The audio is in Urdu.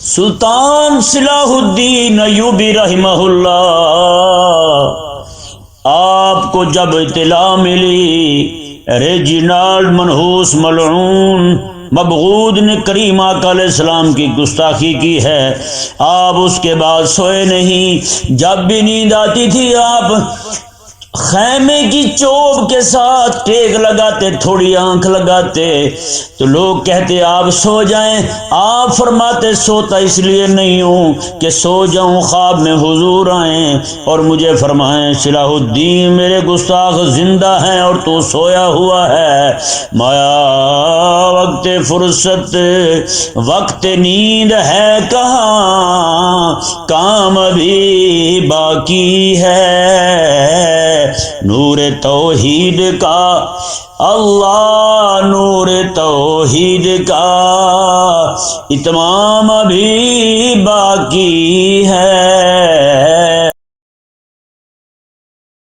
سلطان صلاح الدین ایوبی رحمہ اللہ، آپ کو جب اطلاع ملی ریجینالڈ منحوس ملعون مبغوض نے کریم آقا علیہ السلام کی گستاخی کی ہے، آپ اس کے بعد سوئے نہیں۔ جب بھی نیند آتی تھی آپ خیمے کی چوب کے ساتھ ٹیک لگاتے، تھوڑی آنکھ لگاتے تو لوگ کہتے آپ سو جائیں، آپ فرماتے سوتا اس لیے نہیں ہوں کہ سو جاؤں خواب میں حضور آئیں اور مجھے فرمائیں صلاح الدین میرے گستاخ زندہ ہیں اور تو سویا ہوا ہے۔ مایا وقت فرصت وقت نیند ہے کہاں، کام ابھی باقی ہے۔ نور توحید کا اللہ، نور توحید کا اتمام ابھی باقی ہے۔